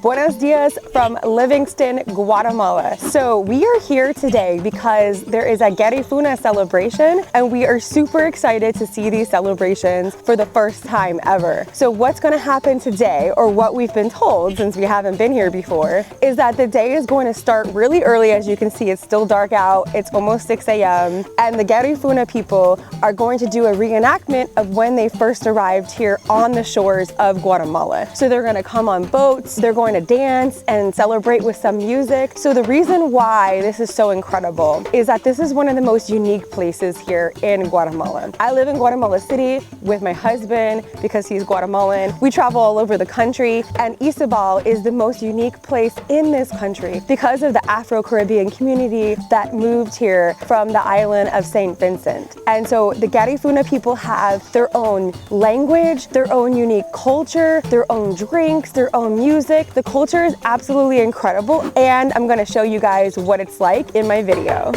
Buenos dias from Livingston, Guatemala. So we are here today because there is a Garífuna celebration and we are super excited to see these celebrations for the first time ever. So what's going to happen today, or what we've been told since we haven't been here before, is that the day is going to start really early. As you can see, it's still dark out. It's almost 6 a.m. and the Garífuna people are going to do a reenactment of when they first arrived here on the shores of Guatemala. So they're going to come on boats, they're going to dance and celebrate with some music. So the reason why this is so incredible is that this is one of the most unique places here in Guatemala. I live in Guatemala City with my husband because he's Guatemalan. We travel all over the country, and Izabal is the most unique place in this country because of the Afro-Caribbean community that moved here from the island of St. Vincent. And so the Garífuna people have their own language, their own unique culture, their own drinks, their own music. The culture is absolutely incredible, and I'm going to show you guys what it's like in my video.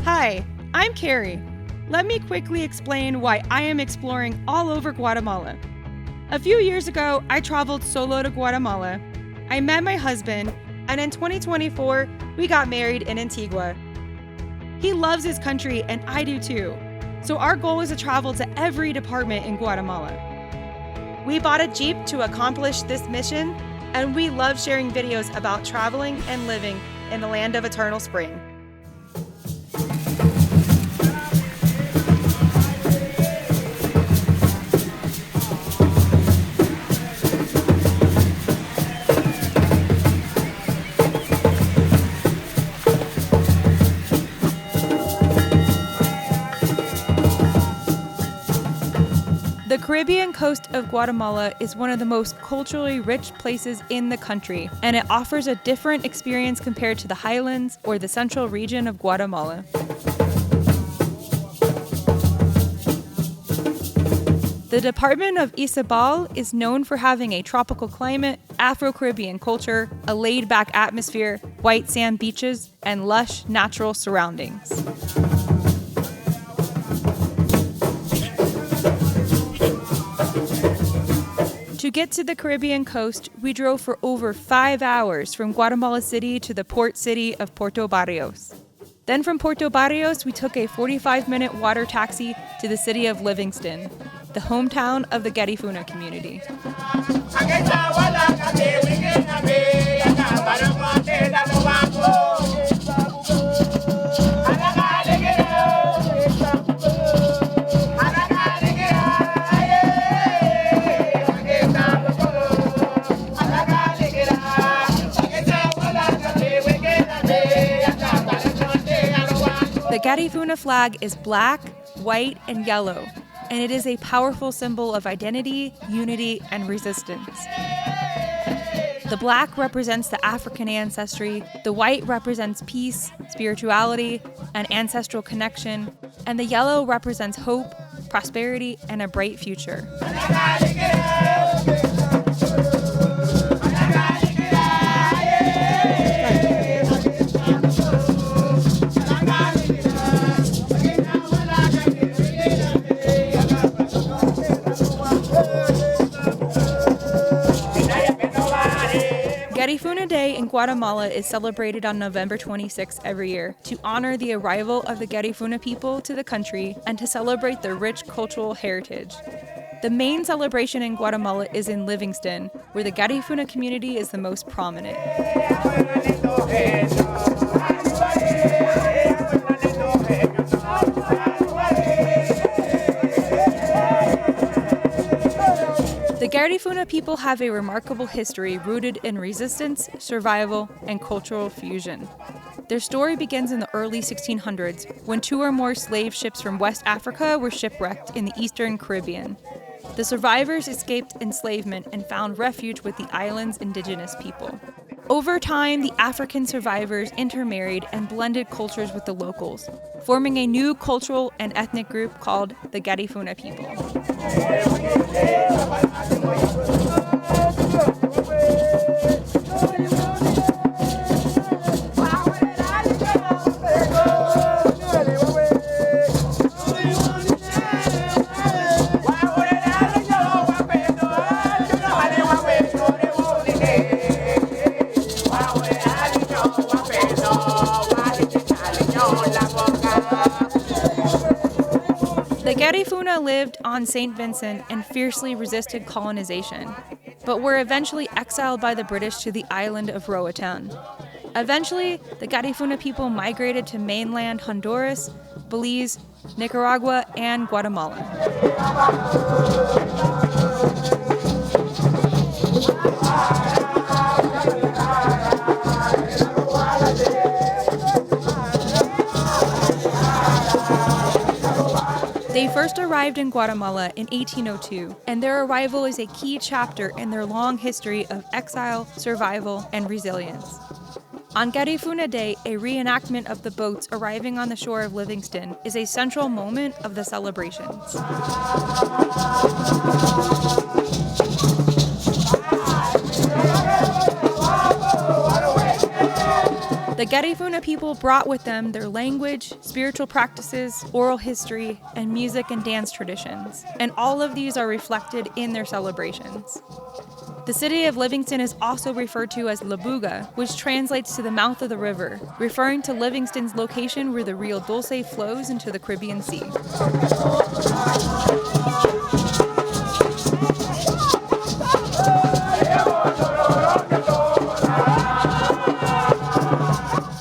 Hi, I'm Carrie. Let me quickly explain why I am exploring all over Guatemala. A few years ago, I traveled solo to Guatemala. I met my husband, and in 2024, we got married in Antigua. He loves his country, and I do too. So our goal is to travel to every department in Guatemala. We bought a Jeep to accomplish this mission, and we love sharing videos about traveling and living in the land of eternal spring. The Caribbean coast of Guatemala is one of the most culturally rich places in the country, and it offers a different experience compared to the highlands or the central region of Guatemala. The department of Izabal is known for having a tropical climate, Afro-Caribbean culture, a laid-back atmosphere, white sand beaches, and lush natural surroundings. To get to the Caribbean coast, we drove for over 5 hours from Guatemala City to the port city of Puerto Barrios. Then from Puerto Barrios, we took a 45-minute water taxi to the city of Livingston, the hometown of the Garífuna community. The Garífuna flag is black, white, and yellow, and it is a powerful symbol of identity, unity, and resistance. The black represents the African ancestry, the white represents peace, spirituality, and ancestral connection, and the yellow represents hope, prosperity, and a bright future. Garífuna Day in Guatemala is celebrated on November 26 every year to honor the arrival of the Garífuna people to the country and to celebrate their rich cultural heritage. The main celebration in Guatemala is in Livingston, where the Garífuna community is the most prominent. The Garífuna people have a remarkable history rooted in resistance, survival, and cultural fusion. Their story begins in the early 1600s, when 2 or more slave ships from West Africa were shipwrecked in the Eastern Caribbean. The survivors escaped enslavement and found refuge with the island's indigenous people. Over time, the African survivors intermarried and blended cultures with the locals, forming a new cultural and ethnic group called the Garífuna people. Garifuna lived on St. Vincent and fiercely resisted colonization, but were eventually exiled by the British to the island of Roatan. Eventually, the Garifuna people migrated to mainland Honduras, Belize, Nicaragua, and Guatemala. They first arrived in Guatemala in 1802, and their arrival is a key chapter in their long history of exile, survival, and resilience. On Garifuna Day, a reenactment of the boats arriving on the shore of Livingston is a central moment of the celebrations. The Garifuna people brought with them their language, spiritual practices, oral history, and music and dance traditions, and all of these are reflected in their celebrations. The city of Livingston is also referred to as La Buga, which translates to the mouth of the river, referring to Livingston's location where the Río Dulce flows into the Caribbean Sea.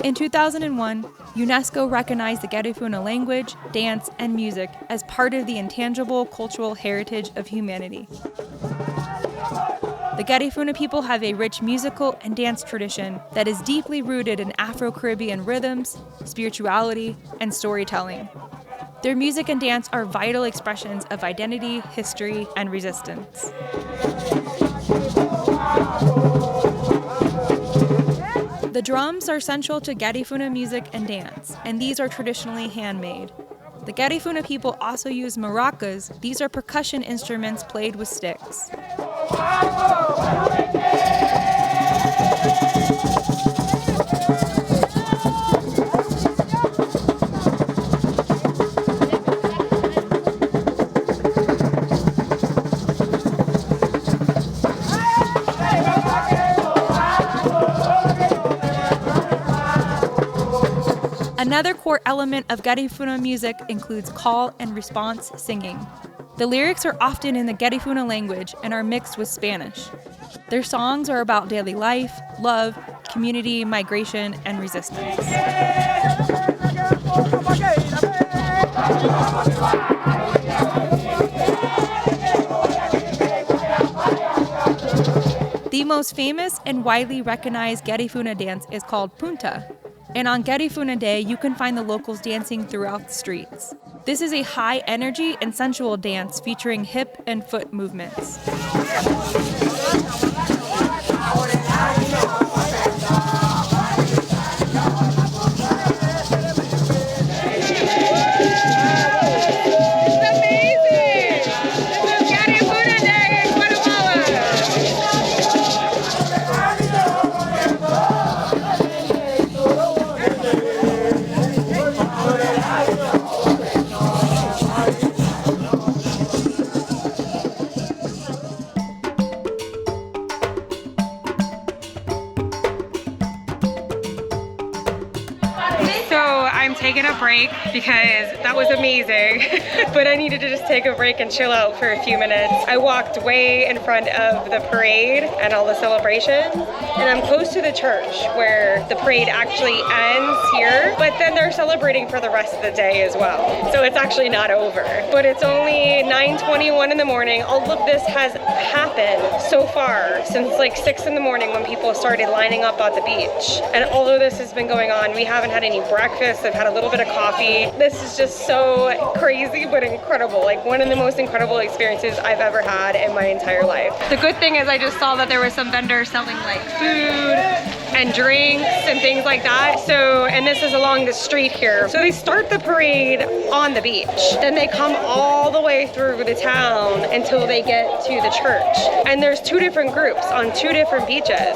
In 2001, UNESCO recognized the Garifuna language, dance, and music as part of the intangible cultural heritage of humanity. The Garifuna people have a rich musical and dance tradition that is deeply rooted in Afro-Caribbean rhythms, spirituality, and storytelling. Their music and dance are vital expressions of identity, history, and resistance. The drums are central to Garifuna music and dance, and these are traditionally handmade. The Garifuna people also use maracas. These are percussion instruments played with sticks. Another core element of Garifuna music includes call and response singing. The lyrics are often in the Garifuna language and are mixed with Spanish. Their songs are about daily life, love, community, migration, and resistance. The most famous and widely recognized Garifuna dance is called Punta. And on Garifuna Day, you can find the locals dancing throughout the streets. This is a high energy and sensual dance featuring hip and foot movements. Taking a break because that was amazing, but I needed to just take a break and chill out for a few minutes. I walked way in front of the parade and all the celebrations, and I'm close to the church where the parade actually ends here, but then they're celebrating for the rest of the day as well. So it's actually not over, but it's only 9:21 in the morning. All of this has happened so far since like 6 in the morning when people started lining up at the beach. And all of this has been going on. We haven't had any breakfast. I've had a little bit of coffee. This is just so crazy but incredible. Like one of the most incredible experiences I've ever had in my entire life. The good thing is I just saw that there were some vendors selling like food and drinks and things like that. So, and this is along the street here. So they start the parade on the beach. Then they come all the way through the town until they get to the church. And there's 2 different groups on 2 different beaches.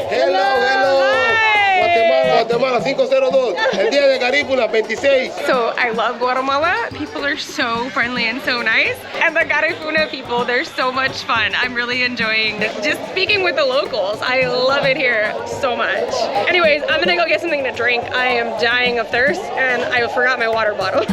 Hello. Guatemala 502, el día de Garífuna 26. So I love Guatemala. People are so friendly and so nice. And the Garifuna people, they're so much fun. I'm really enjoying just speaking with the locals. I love it here so much. Anyways, I'm gonna go get something to drink. I am dying of thirst and I forgot my water bottle.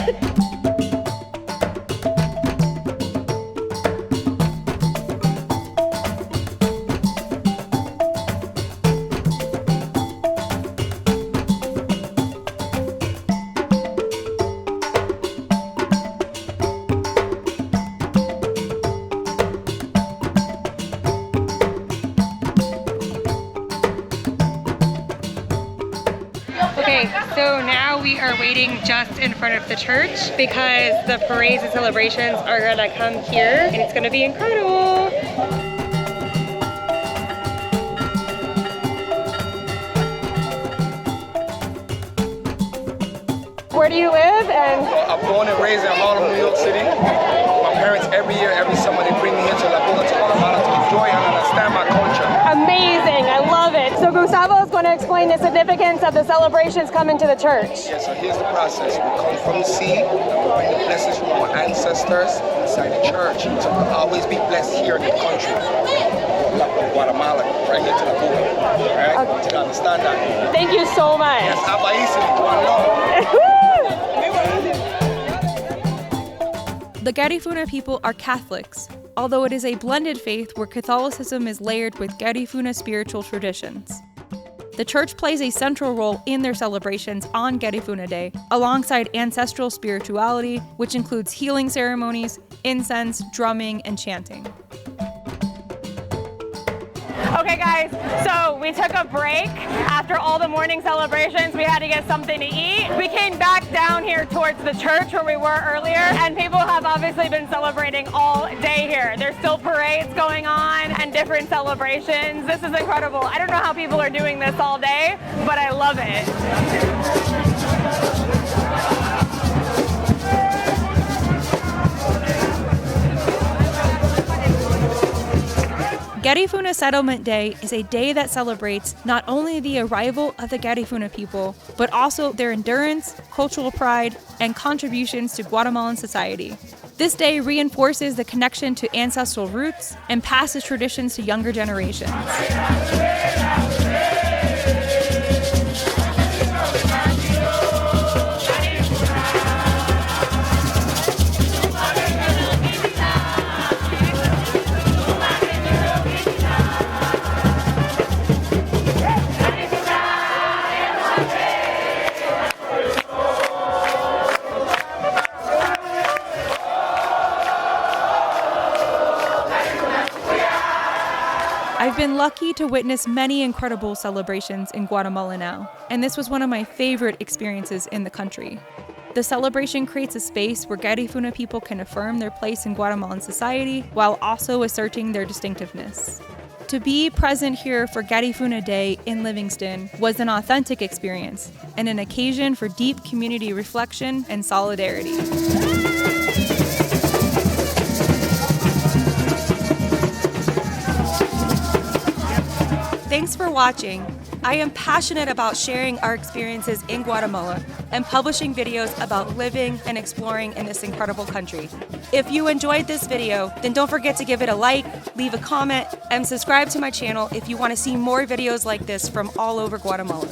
So now we are waiting just in front of the church because the parades and celebrations are gonna come here and it's gonna be incredible. Where do you live? And I'm born and raised in Harlem, New York City. My parents every year, every summer, they bring me here to Laguna to Guatemala to enjoy and understand my culture. amazing, I love it. So Gustavo is going to explain the significance of the celebrations coming to the church. Yeah, so here's the process. We come from the sea, we bring the blessings from our ancestors inside the church. So we'll always be blessed here in the country. Guatemala, right here to Laguna. Alright? Okay. To understand that. Thank you so much. Yes, Abaisi, The Garífuna people are Catholics, although it is a blended faith where Catholicism is layered with Garífuna spiritual traditions. The church plays a central role in their celebrations on Garífuna Day, alongside ancestral spirituality, which includes healing ceremonies, incense, drumming, and chanting. Okay guys, so we took a break after all the morning celebrations. We had to get something to eat. We came back down here towards the church where we were earlier, and people have obviously been celebrating all day here. There's still parades going on and different celebrations. This is incredible. I don't know how people are doing this all day, but I love it. Garífuna Settlement Day is a day that celebrates not only the arrival of the Garífuna people, but also their endurance, cultural pride, and contributions to Guatemalan society. This day reinforces the connection to ancestral roots and passes traditions to younger generations. I've been lucky to witness many incredible celebrations in Guatemala now, and this was one of my favorite experiences in the country. The celebration creates a space where Garífuna people can affirm their place in Guatemalan society while also asserting their distinctiveness. To be present here for Garífuna Day in Livingston was an authentic experience and an occasion for deep community reflection and solidarity. Thanks for watching. I am passionate about sharing our experiences in Guatemala and publishing videos about living and exploring in this incredible country. If you enjoyed this video, then don't forget to give it a like, leave a comment, and subscribe to my channel if you want to see more videos like this from all over Guatemala.